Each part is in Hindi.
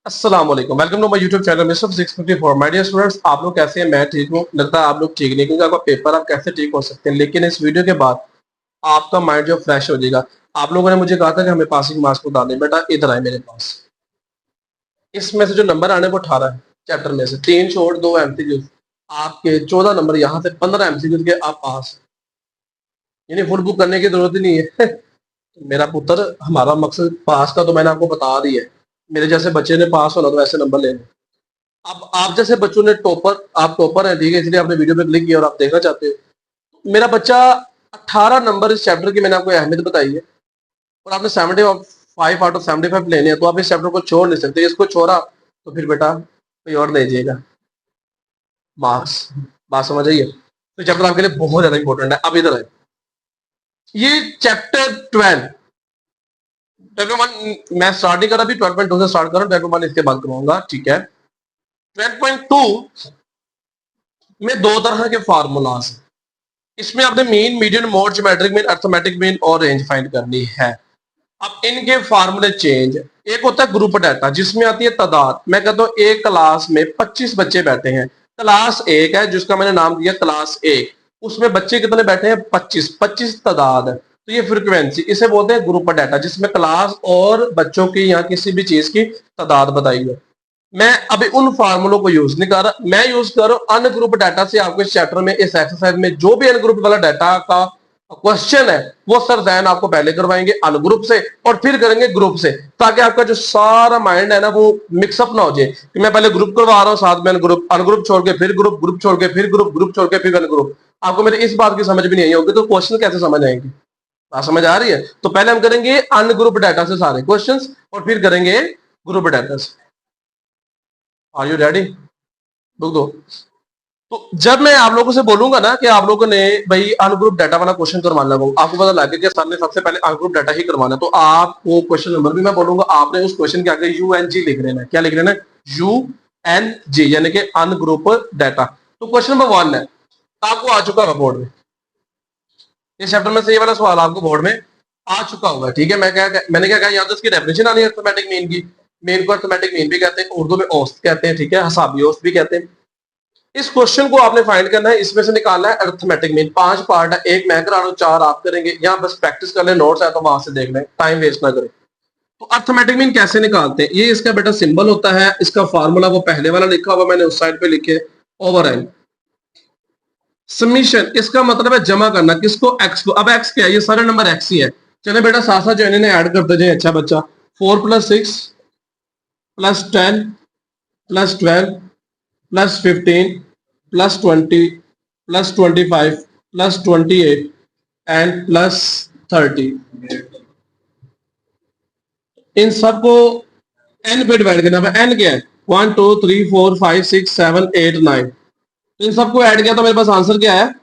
अस्सलाम वालेकुम, welcome to my YouTube channel mister 654। My dear students, आप लोग कैसे हैं? मैं ठीक हूँ। लगता है आप लोग ठीक नहीं, क्योंकि आपका पेपर आप कैसे ठीक हो सकते हैं। लेकिन इस वीडियो के बाद आपका माइंड जो फ्रेश हो जाएगा। आप लोगों ने मुझे कहा था कि हमें पासिंग मार्क्स को डालें, बेटा इधर आए मेरे पास। इसमें से जो नंबर आने को 18 है, चैप्टर में से 3 शॉर्ट 2 एमसीक्यू, आपके 14 नंबर, यहाँ से 15 एमसीक्यू के आप पास। यानी फुल बुक करने की जरूरत ही नहीं है। मेरा पुत्र, हमारा मकसद पास का तो मैंने आपको बता दिया है। मेरे जैसे बच्चे ने पास होना तो ऐसे नंबर लेने। अब आप जैसे बच्चों ने टॉपर, आप टॉपर हैं, ठीक है, इसलिए आपने वीडियो पे क्लिक किया और आप देखना चाहते हो। मेरा बच्चा 18 नंबर इस चैप्टर की मैंने आपको अहमियत बताई है, और आपने 75 आउट ऑफ 75 लेने हैं, तो आप इस चैप्टर को छोड़ नहीं सकते। इसको छोड़ा तो फिर बेटा कोई और ले जाएगा मार्क्स। बात समझ आइए। तो चैप्टर आपके लिए बहुत ज्यादा इंपॉर्टेंट है। अब इधर है, ये चैप्टर 12, चैप्टर 1 मैं स्टार्ट नहीं कर रहा, अभी 12.2 से स्टार्ट कर रहा हूँ। चैप्टर 1 इसके बाद करवाऊंगा, ठीक है। 12.2 में दो तरह के फार्मूलाज हैं। इसमें आपने mean, median, mode, geometric mean, arithmetic mean और रेंज फाइंड करनी है। अब इनके फार्मूले चेंज। एक होता है ग्रुप डाटा, जिसमें आती है तादाद। मैं कहता हूँ एक क्लास में 25 बच्चे बैठे हैं। क्लास एक है जिसका मैंने नाम दिया क्लास एक। उसमें बच्चे कितने बैठे हैं? 25। 25 तादाद है, तो ये फ्रीक्वेंसी, इसे बोलते हैं ग्रुप डाटा, जिसमें क्लास और बच्चों की या किसी भी चीज की तादाद बताई है। मैं अभी उन फार्मूलों को यूज नहीं कर रहा, मैं यूज कर रहा हूं अनग्रुप डाटा से। आपको इस चैप्टर में, इस एक्सरसाइज में जो भी अनग्रुप वाला डाटा का क्वेश्चन है, वो सर जैन आपको पहले करवाएंगे अनग्रुप से और फिर करेंगे ग्रुप से, ताकि आपका जो सारा माइंड है ना, वो मिक्सअप ना हो जाए कि मैं पहले ग्रुप करवा रहा हूँ, साथ में अनग्रुप, अनग्रुप छोड़ के फिर ग्रुप, ग्रुप छोड़ के फिर ग्रुप, ग्रुप छोड़ के फिर अनग्रुप। आपको मेरे इस बात की समझ भी नहीं आई होगी, तो क्वेश्चन कैसे समझ आएंगे? बात समझ आ रही है? तो पहले हम करेंगे अनग्रुप डाटा से सारे क्वेश्चंस, और फिर करेंगे ग्रुप डाटा से। Are you ready? रुक दो। तो जब मैं आप लोगों से बोलूंगा ना कि आप लोगों ने भाई अनग्रुप डाटा वाला क्वेश्चन करवाना हो, आपको पता लगे कि सर ने सबसे पहले अनग्रुप डाटा ही करवाना, तो आपको क्वेश्चन नंबर भी मैं बोलूंगा, आपने उस क्वेश्चन के आगे UNG लिख लेना है। क्या लिख लेना है? UNG, यानी कि अनग्रुप डाटा। तो क्वेश्चन नंबर 1 है, आपको आ चुका है बोर्ड में। इस चैप्टर में से ये वाला सवाल आपको बोर्ड में आ चुका होगा, ठीक है। मैंने क्या कहा, यहाँ तो इसकी डेफिनेशन आनी है अर्थमेटिक मीन की। मीन को अर्थमेटिक मीन भी कहते हैं, उर्दू में औसत कहते हैं, ठीक है, हिसाबी औसत भी कहते हैं। इस क्वेश्चन को आपने फाइंड करना है, इसमें से निकालना है अर्थमेटिक मीन। 5 पार्ट है, एक मैं करा रहा हूं, 4 आप करेंगे। यहाँ बस प्रैक्टिस कर ले, नोट्स है तो वहां से देख लें, टाइम वेस्ट ना करें। तो अर्थमेटिक मीन कैसे निकालते हैं? ये इसका बेटा सिंबल होता है, इसका फार्मूला वो पहले वाला लिखा हुआ मैंने उस साइड पे लिखे, ओवर एन। समीशन, इसका मतलब है जमा करना, किसको? एक्स को। अब एक्स क्या है? ये सारे नंबर एक्स ही है। चले बेटा साथ साथ जो इन्हें ऐड करते जाए, अच्छा बच्चा। 4 + 6 + 10 + 12 + 15 + 20 + 25 + 28 एंड +30। इन सबको एन पे डिवाइड करना है। एन क्या है? 1 2 3 4 5 6 7 8 9। इन सबको ऐड किया तो मेरे पास आंसर क्या है?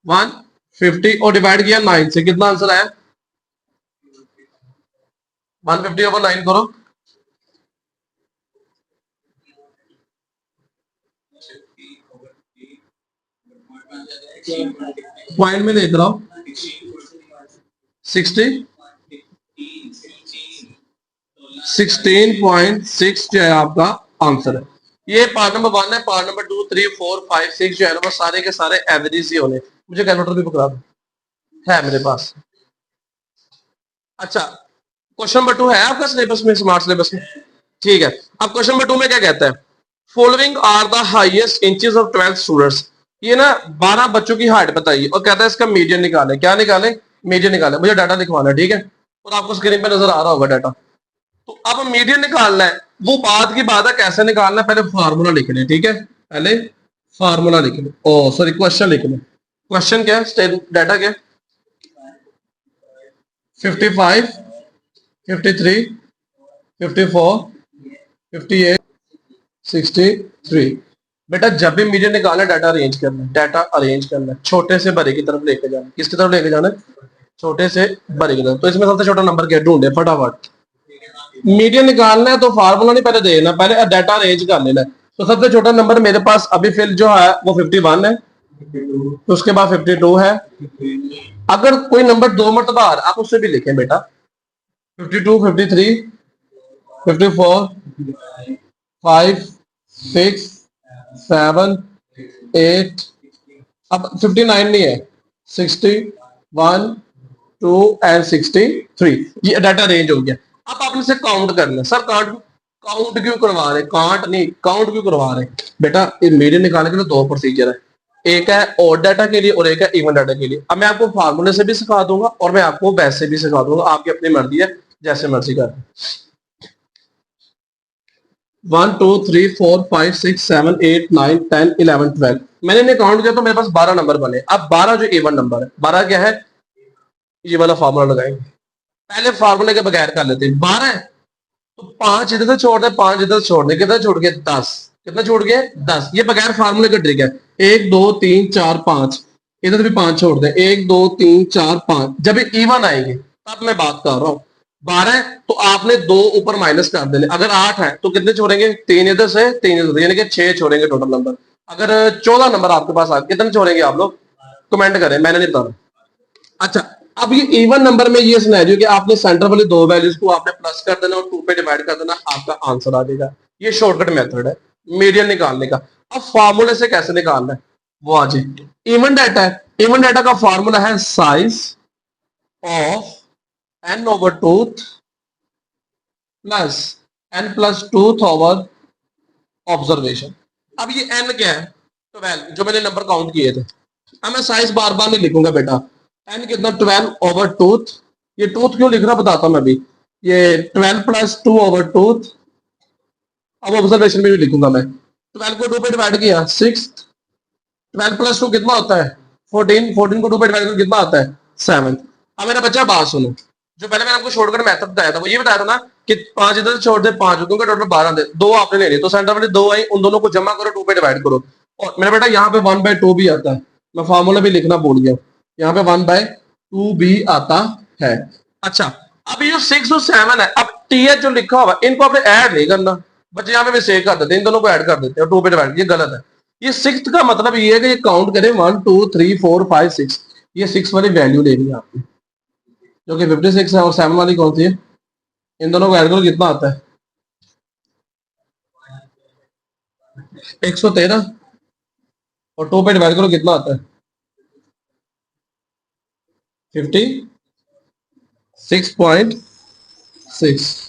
150, और डिवाइड किया 9 से, कितना आंसर आया? 150/9 करो। पॉइंट में देख रहा हूं, 16.6 जो है आपका आंसर है। ये पार्ट नंबर 1 है। पार्ट नंबर 2 3 4 5 6 जो है ना, वो सारे के सारे एवरेज ही होने। मुझे कैलकुलेटर भी पकड़ा दो, है मेरे पास। अच्छा, क्वेश्चन नंबर 2 है आपका सिलेबस में, स्मार्ट सिलेबस में, ठीक है। अब क्वेश्चन नंबर 2 में क्या कहता है? Following are the highest inches of 12th students. ये ना 12 बच्चों की हाइट बताइए, और कहता है इसका मीडियन निकाले। क्या निकाले? मीडियन निकाले। मुझे डाटा लिखवाना है, ठीक है, और आपको स्क्रीन पे नजर आ रहा होगा डाटा। तो अब मीडियन निकालना है, वो बात की बात है, कैसे निकालना है? पहले फार्मूला लिख लें, ठीक है। पहले फार्मूला लिख लो, ओ सॉरी, क्वेश्चन लिख लो। क्वेश्चन क्या है? डाटा क्या है? 55, 53, 54, 58, 63। बेटा जब भी मीडियन निकालना, डाटा अरेंज करना है, डाटा अरेंज करना है, छोटे से बड़े की तरफ लेके जाना है। किसकी तरफ लेके जाना है? छोटे से बड़े की तरफ। तो इसमें सबसे छोटा नंबर क्या ढूंढे फटाफट। मीडियन निकालना है तो फार्मूला नहीं पहले देना, पहले डाटा अरेंज कर लेना है। तो सबसे छोटा नंबर मेरे पास अभी फिल जो है वो 51 है, तो उसके बाद 52 है। अगर कोई नंबर 2 मरतबा आप उससे भी लिखें बेटा, 52, 53, 54, 5, 6, 7, 8, अब 59 नहीं है, 60, 1, 2 एंड 63, ये डाटा रेंज हो गया। अब आपने से काउंट करना, सर काउंट काउंट क्यों करवा रहे, कांट नहीं काउंट क्यों करवा रहे बेटा, ये मीडियन निकालने के लिए दो प्रोसीजर है, एक है ऑड डाटा के लिए और एक है इवन डाटा के लिए। अब मैं आपको फार्मूले से भी सिखा दूंगा और मैं आपको वैसे भी सिखा दूंगा, आपकी अपनी मर्जी है, जैसे मर्जी कर। 1 2 3 4 5 6 7 8 9 10 11 12, मैंने इन्हें काउंट किया तो मेरे पास 12 नंबर बने। अब 12 जो इवन नंबर है, 12 क्या है, ये वाला फार्मूला लगाएंगे, पहले फार्मूले के बगैर कर लेते हैं। 12 है तो 5 इधर से छोड़ दे, 5 इधर से छोड़ दे, कितना छोड़ गए 10, कितना छोड़ गए 10, ये बगैर फार्मूले का ट्रिक है। 1 2 3 4 5, इधर भी 5 छोड़ दे, 1 2 3 4 5, जब इवन आएंगे तब मैं बात कर रहा हूं। 12 तो आपने 2 ऊपर माइनस कर देने, अगर 8 है तो कितने छोड़ेंगे, 3 इधर से 3 इधर से, यानी कि 6 छोड़ेंगे टोटल नंबर। अगर 14 नंबर आपके पास आ, कितने छोड़ेंगे आप लोग, कमेंट करें, मैंने नहीं बता। अच्छा, अब ये इवन नंबर में ये सिनेरियो कि आपने सेंटर वाली दो वैल्यूज को आपने प्लस कर देना और 2 पे डिवाइड कर देना, आपका आंसर आ जाएगा। ये शॉर्टकट मेथड है मीडियन निकालने का। अब फार्मूले से कैसे निकालना है वो आ जाए। इवन डाटा है, इवन डाटा का फार्मूला है size of n over tooth plus n plus tooth over observation. अब ये n क्या है, 12 जो मैंने नंबर काउंट किए थे। अब मैं साइज बार बार नहीं लिखूंगा बेटा, n कितना 12 ओवर टूथ, ये टूथ क्यों लिख रहा बताता हूं मैं अभी, ये 12 प्लस 2 ओवर टूथ, अब ऑब्जर्वेशन में भी लिखूंगा मैं। 12 को 2 पे डिवाइड किया 6, 12 प्लस 2 कितना होता है 14, 14 को 2 पे डिवाइड करके कितना आता है 7। अब मेरा बच्चा बात सुनो, जो पहले मैंने आपको शॉर्टकट मेथड बताया था वो ये बताया था ना कि 5 इधर से छोड़ दे 5, क्योंकि टोटल 12 दे, 2 आपने लेने, तो सेंटर वाले 2 आई, उन दोनों को जमा करो 2 पे डिवाइड करो। और मेरा बेटा यहाँ पे 1/2 भी आता है, मैं फार्मूला भी लिखना भूल गया, यहाँ पे 1/2 भी आता है। अच्छा, अब ये जो 6 और 7 है, अब टीएच जो लिखा हुआ इनको आपने ऐड नहीं करना, बच्चे यहाँ पे मिस्टेक कर देते हैं, इन दोनों को ऐड कर देते हैं 2 पे डिवाइड, ये गलत है। ये 6 का मतलब ये है कि ये काउंट करें 1 2 3 4 5 6, ये 6 वाली वैल्यू लेनी है आपने, जो कि 56 है, और 7 वाली कौन सी है, इन दोनों को ऐड करो कितना आता है 113, और 2 पे डिवाइड करो कितना आता है 56.6।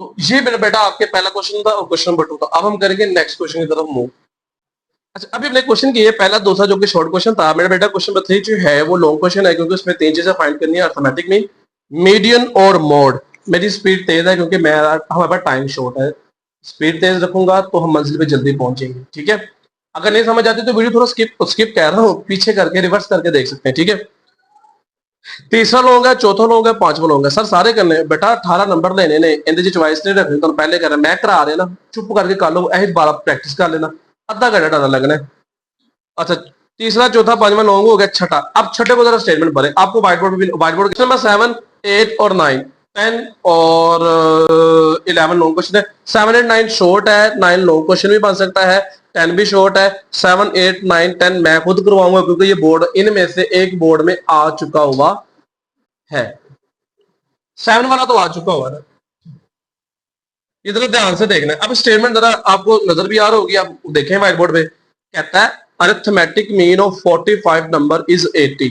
तो ये मेरा बेटा आपके पहला क्वेश्चन था और क्वेश्चन नंबर 2 था। अब हम करेंगे नेक्स्ट क्वेश्चन की तरफ मूव। अच्छा, अभी हमने क्वेश्चन किए पहला दूसरा जो कि शॉर्ट क्वेश्चन था, मेरा बेटा क्वेश्चन नंबर 3 जो है वो लॉन्ग क्वेश्चन है, क्योंकि उसमें 3 चीजें फाइंड करनी है अर्थमेटिक में, मीडियन और मोड। मेरी स्पीड तेज है क्योंकि मैं हमारे पास टाइम शॉर्ट है, स्पीड तेज रखूंगा तो हम मंजिल पे जल्दी पहुंचेंगे, ठीक है। अगर नहीं समझ आती तो वीडियो थोड़ा स्किप स्किप कह रहा हूँ, पीछे करके रिवर्स करके देख सकते हैं, ठीक है। तीसरा लोग है, चौथा लोग है, पांचवा लोग है, सर सारे करने बेटा 18 नंबर लेने ने, इनकी चॉइस नहीं रखनी, तो पहले कर मैं करा रहे ना, चुप करके कर लो, ऐसे 12 प्रैक्टिस कर लेना, आधा घंटा डाला लगना है। अच्छा, तीसरा चौथा पांचवा लॉन्ग हो गया, छठा। अब छठे को जरा स्टेटमेंट भरे, आपको व्हाइट बोर्ड नंबर 7 8 और 9 10 और 11 लॉन्ग क्वेश्चन है। 7 8 9 शॉर्ट है, 9 लॉन्ग क्वेश्चन भी बन सकता है, 10 भी शॉर्ट है। 7 8 9 10 मैं खुद करवाऊंगा क्योंकि ये बोर्ड इनमें से एक बोर्ड में आ चुका हुआ है। 7 वाला तो आ चुका हुआ है, इधर ध्यान से देखना है। अब स्टेटमेंट जरा आपको नजर भी आ रहा होगी, आप देखें व्हाइट बोर्ड पे, कहता है arithmetic mean of 45 number is 80।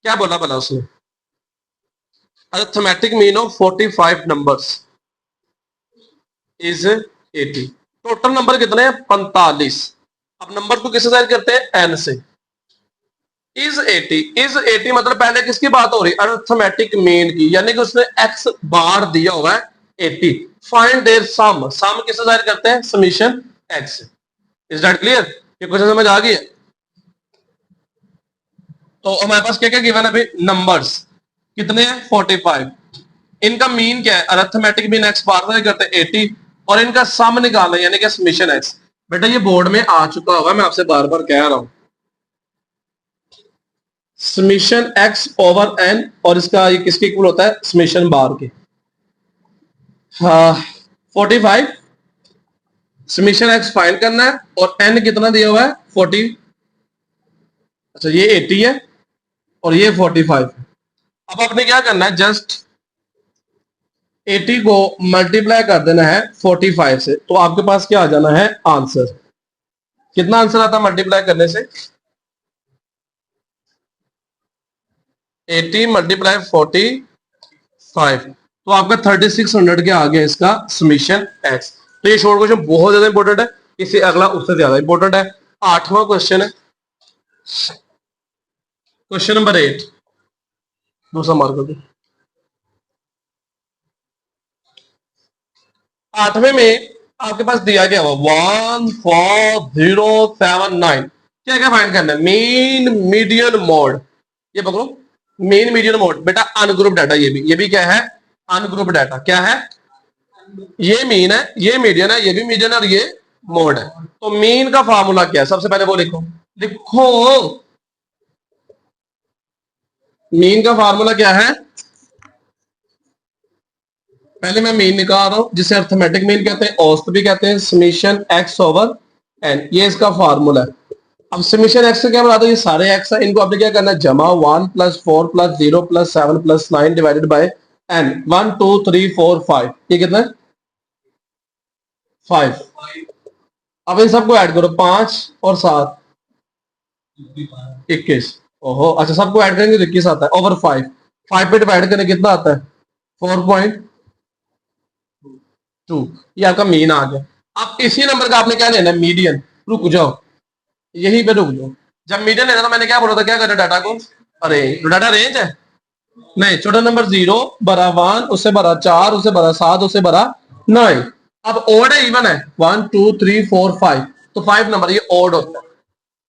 क्या बोला भला उसने, arithmetic mean of 45 numbers is 80। Total number कितने हैं 45। अब नंबर को किससे साइड करते हैं एन से। इज 80, इज 80 मतलब पहले किसकी बात हो रही है अरिथमेटिक मीन की, यानी कि उसने एक्स बार दिया हुआ है 80। फाइंड देयर सम, सम किससे जाहिर करते हैं summation x. Is that clear, ये क्वेश्चन समझ आ गई है। तो हमारे पास क्या क्या गिवन है अभी, नंबर्स कितने हैं 45, इनका मीन क्या है अरिथमेटिक मीन एक्स बार जाहिर करते हैं 80, और इनका सम निकालना है यानी कि समीशन एक्स। बेटा ये बोर्ड में आ चुका होगा, मैं आपसे बार बार कह रहा हूं, समीशन एक्स ओवर एन, और इसका ये किसके इक्वल होता है समीशन बार के। हाँ 45, समीशन एक्स फाइंड करना है, और एन कितना दिया हुआ है 45, अच्छा ये 80 है और ये 45 है। अब आपने क्या करना है, जस्ट 80 को मल्टीप्लाई कर देना है 45 से, तो आपके पास क्या आ जाना है आंसर। कितना आंसर आता है मल्टीप्लाई करने से? 80 मल्टीप्लाई 45, तो आपका 3600 के आ गया इसका समीशन एक्स। तो ये शॉर्ट क्वेश्चन बहुत ज्यादा इंपॉर्टेंट है, इससे अगला उससे ज्यादा इंपॉर्टेंट है। 8वां क्वेश्चन है, क्वेश्चन नंबर 8, दूसरा मार्क कर दो। 8वें में आपके पास दिया गया हुआ 14079, क्या क्या फाइंड करना है? मीन मीडियन मोड, ये पकड़ो, मीन मीडियन मोड बेटा अनग्रुप डाटा, ये भी क्या है अनग्रुप डाटा। क्या है? ये मीन है, ये मीडियन है, ये भी मीडियन है और ये मोड है। तो मीन का फार्मूला क्या है? सबसे पहले वो लिखो, लिखो मीन का फार्मूला क्या है। पहले मैं मीन निकाल रहा हूं, जिसे अर्थमेटिक मीन कहते हैं, औसत भी कहते हैं, समीशन एक्स ओवर एन, ये इसका फार्मूला है। अब समीशन एक्स से क्या बता दो, ये सारे एक्स है, इनको आपने क्या करना है जमा 1 + 4 + 0 + 7 + 9 डिवाइडेड बाय एन। 1 2 3 4 5, ये कितना है 5। अब इन सबको ऐड करो, 5 और 7 21। ओहो अच्छा, सबको ऐड करेंगे तो 21 आता है ओवर 5। 5 पे डिवाइड करें कितना आता है 4.2, ये आपका मीन आ गया। अब इसी नंबर का आपने क्या लेना है मीडियन। रुक जाओ, यहीं पे रुक जाओ। जब मीडियन लेना तो मैंने क्या बोला था, क्या करना डाटा को अरेंज। डाटा रेंज है नहीं, छोटा नंबर 0 बड़ा 1, उससे बड़ा 4, उससे बड़ा 7, उससे बड़ा 9। अब ओड है इवन है 1 2 3 4 5, तो 5 नंबर ये ओड होता है।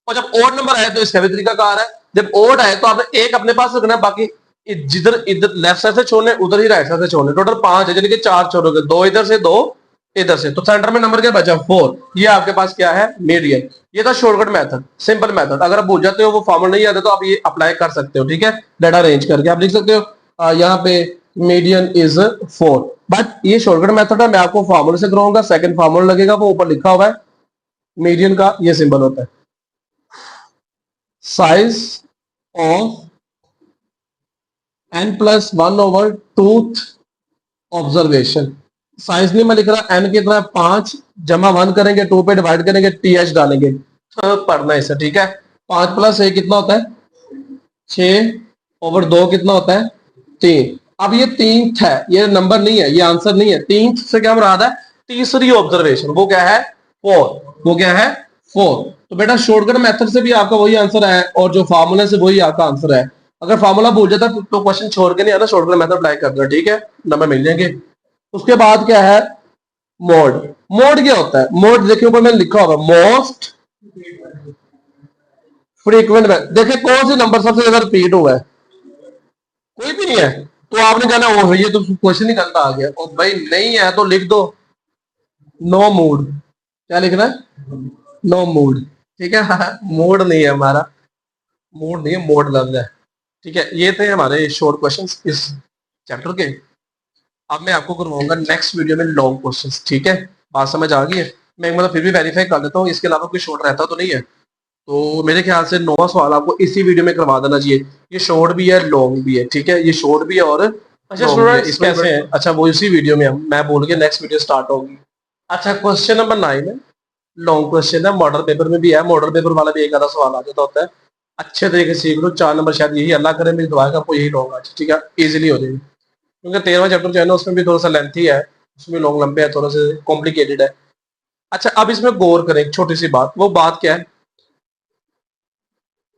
और जब ओड नंबर आए तो इसका भी तरीका कार है, जब ओड आए तो आपने एक अपने पास रखना है, बाकी जिधर इधर लेफ्ट साइड से छोड़ने उधर ही राइट साइड से छोड़ने। टोटल 5 है, यानी कि 4 छोड़ोगे, 2 इधर से 2 इधर से, तो सेंटर में नंबर क्या बचा 4। ये आपके पास क्या है मीडियन। ये था शॉर्टकट मेथड, सिंपल मेथड। अगर आप भूल जाते हो, वो फॉर्मूला नहीं आता, तो आप ये अप्लाई कर सकते हो। ठीक है, डाटा अरेंज करके आप लिख सकते हो यहाँ पे मीडियन इज 4। बट ये शॉर्टकट मेथड है, मैं आपको फॉर्मूले से कराऊंगा। सेकंड फॉर्मूला लगेगा, वो ऊपर लिखा हुआ है मीडियन का, ये सिंबल होता है size of n+1/2 observation. Size नहीं मैं लिख रहा, n कितना है 5, जमा 1 करेंगे, 2 पे डिवाइड करेंगे, th डालेंगे, पढ़ना इसे। ठीक है, 5 + 1 कितना होता है 6/2 कितना होता है 3। अब ये 3th है, ये नंबर नहीं है, ये आंसर नहीं है। 3th से क्या मुराद है, तीसरी ऑब्जर्वेशन, वो क्या है 4, वो क्या है 4। तो बेटा शॉर्टकट मेथड से भी आपका वही आंसर है, और जो फार्मूला से वही आपका आंसर है। अगर फार्मूला भूल जाता तो क्वेश्चन छोड़ के नहीं आना, शॉर्टकट मेथड अप्लाई कर दो। ठीक है, नंबर मिल जाएंगे। उसके बाद क्या है मोड। मोड क्या होता है? मोड देखिए ऊपर मैंने लिखा होगा मोस्ट फ्रीक्वेंट। देखिए कौन से नंबर सबसे ज्यादा रिपीट हुआ है, कोई भी नहीं है, तो आपने कहना ओ ये तो क्वेश्चन ही गलत आ गया। और भाई नहीं है तो लिख दो नो मूड। क्या लिखना है नो मूड। ठीक है मूड नहीं है हमारा, मूड नहीं है, मोड लफ्ज है। ठीक है, ये थे हमारे शॉर्ट क्वेश्चंस इस चैप्टर के। अब मैं आपको करवाऊंगा नेक्स्ट वीडियो में लॉन्ग क्वेश्चंस। ठीक है, बात समझ आ गई है? मैं एक मतलब फिर भी वेरीफाई कर देता हूँ, इसके अलावा कोई शॉर्ट रहता तो नहीं है। तो मेरे ख्याल से 9वां सवाल आपको इसी वीडियो में करवा देना चाहिए। ये शॉर्ट भी है लॉन्ग भी है। ठीक है, ये शॉर्ट भी है और अच्छा स्टूडेंट्स कैसे हैं, अच्छा वो इसी वीडियो में मैं बोल के नेक्स्ट वीडियो स्टार्ट होगी। अच्छा क्वेश्चन नंबर 9 है, लॉन्ग क्वेश्चन है, मॉडल पेपर में भी है। मॉडल पेपर वाला भी एक आधा सवाल आ जाता होता है। अच्छे तरीके से सीख लो, 4 नंबर शायद यही अल्लाह करे मेरी दुआ है आपको यही लॉन्ग आज। ठीक है, इजिली हो जाएगी, क्योंकि 13वां चैप्टर जो है ना उसमें भी थोड़ा सा लेंथी है, उसमें लॉन्ग लंबे है, थोड़ा सा कॉम्प्लिकेटेड है। अच्छा अब इसमें गौर करें एक छोटी सी बात, वो बात क्या है,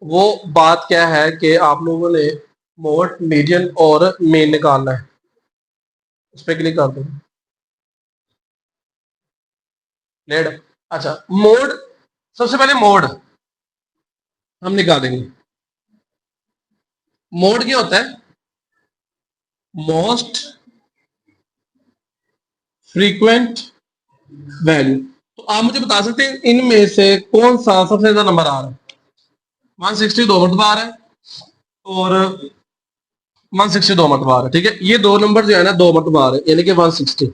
वो बात क्या है कि आप लोगों ने मोड मीडियन और मेन निकालना है। उस पर क्लिक कर दो लेड। अच्छा मोड, सबसे पहले मोड हम निकालेंगे। मोड क्या होता है, मोस्ट फ्रीक्वेंट वैल्यू। तो आप मुझे बता सकते हैं इनमें से कौन सा सबसे ज्यादा नंबर आ रहा है। 160 2 मरतबा आ रहा है और 160 2 मरतबा आ रहा है। ठीक है, ये दो नंबर जो है ना 2 मरतबा आ रहे हैं, यानी कि 160।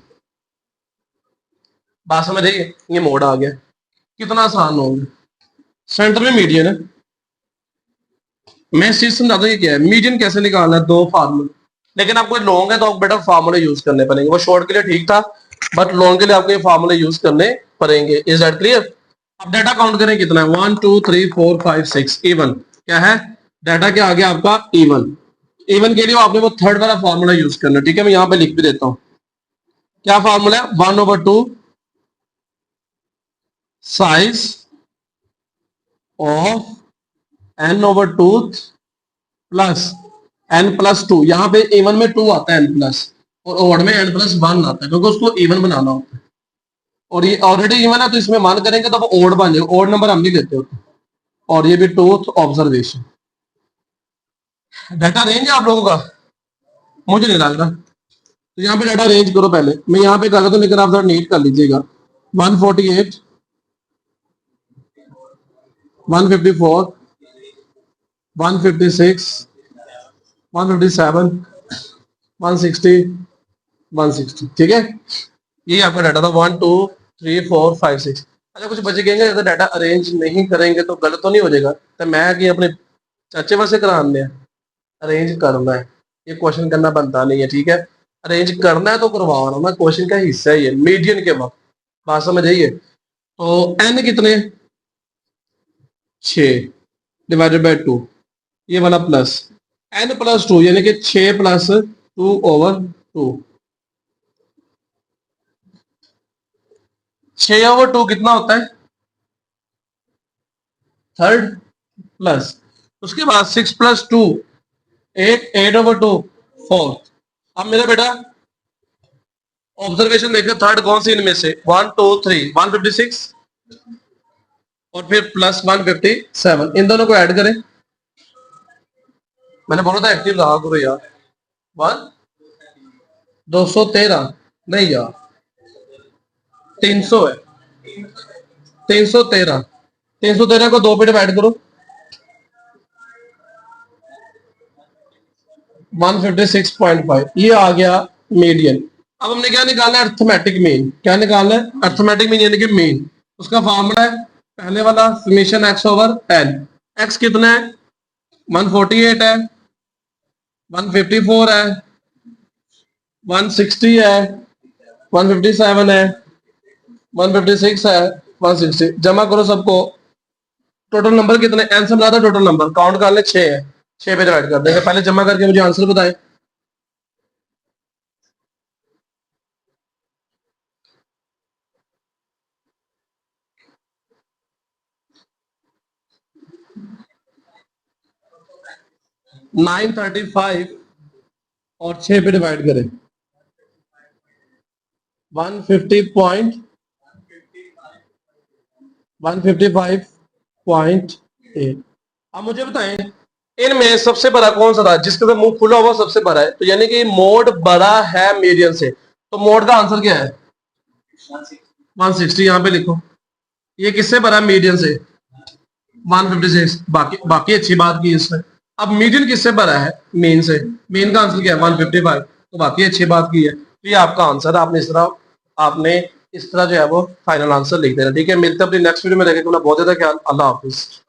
बात समझ रही है, ये मोड आ गया। कितना आसान हो गया। सेंटर में मीडियन है, मैं इस चीज समझाता हूँ ये क्या है, मीडियन कैसे निकालना है, दो फार्मूले। लेकिन आपको लॉन्ग है तो आपको बेटर फार्मूले यूज करने पड़ेंगे। वो शॉर्ट के लिए ठीक था, बट लॉन्ग के लिए आपको ये फार्मूले यूज करने पड़ेंगे। Is that clear? अब डाटा काउंट करें कितना है, 1 2 3 4 5 6 इवन। क्या है डाटा के आगे आपका इवन। इवन के लिए आपने वो थर्ड वाला फार्मूला यूज करना है, ठीक है। मैं यहां पे लिख भी देता हूं। क्या फार्मूला है, 1/2 size of n/2 plus n+2। यहां पे इवन में 2 आता है n प्लस, और ओड में n+1 आता है, क्योंकि उसको इवन बनाना होता है। और ये ऑलरेडी इवन है तो इसमें मान करेंगे तो ओड बन जाएगा, ओड नंबर हम नहीं लेते होते। और ये भी टूथ ऑब्जर्वेशन। डाटा रेंज है आप लोगों का, मुझे नहीं लग रहा। तो यहाँ पे डाटा रेंज करो। पहले मैं यहाँ पे कर रहा था, लेकिन आप जरा नीट कर लीजिएगा। 148, 154, 156, 157, 160, 160, ठीक है। ये आपका डाटा था 1 2 3 4 5 6। अच्छा कुछ बचे गएंगे, अगर डाटा अरेंज नहीं करेंगे तो गलत तो नहीं हो जाएगा? तो मैं कि अपने चाचे वासे कराने अरेंज करना है, ये क्वेश्चन करना बनता नहीं है, ठीक है। अरेंज करना है तो करवा रहा हूँ, क्वेश्चन का हिस्सा ही है मीडियन के वक्त। बात समझ आइए। तो एन कितने, 6 डिवाइडेड बाय 2, ये वाला प्लस n+2 यानी कि 6 + 2/2। 6/2 कितना होता है, थर्ड प्लस। उसके बाद 6 + 2 8, 8/2 फोर्थ। अब मेरा बेटा ऑब्जर्वेशन देखिए, थर्ड कौन सी इनमें से, 1 2 3 156 और फिर प्लस 157, इन दोनों को ऐड करें। मैंने बोला था एक्टिव रहा करो यार। 1 213 नहीं यार, 300 है, 313। 313 को 2 पे डिवाइड करो, 156.5, ये आ गया मीडियन। अब हमने क्या निकालना है, अर्थमेटिक मीन। क्या निकालना है, अर्थमेटिक मीन यानी कि मीन। उसका फॉर्मूला है पहले वाला, समेशन x/n। x कितना है, 148 है, 154 है, 160 है, 157 है, 156 है, 160। जमा करो सबको, टोटल नंबर कितने, एन से मिला था टोटल नंबर, काउंट कर ले 6 है, 6 पे डिवाइड कर देंगे। पहले जमा करके मुझे आंसर बताएं। नाइन 35 और 6 पे डिवाइड करें, 155.8। अब मुझे बताएं इनमें सबसे बड़ा कौन सा था, जिसके साथ मुंह खुला हुआ सबसे बड़ा है, तो यानी कि मोड बड़ा है मीडियन से, तो मोड का आंसर क्या है, 160। यहां पे लिखो, ये किससे बड़ा है, मीडियन से, 156। बाकी अच्छी बात की इसमें। अब मीडियन किससे बड़ा है, मीन से, मीन का आंसर क्या है 155, तो बाकी अच्छी बात की है। तो ये आपका आंसर है। आपने इस तरह जो है वो फाइनल आंसर लिख देना, ठीक है। मिलते हैं अपनी नेक्स्ट वीडियो में, रखें अपना बहुत ज्यादा ख्याल। अल्लाह हाफिज।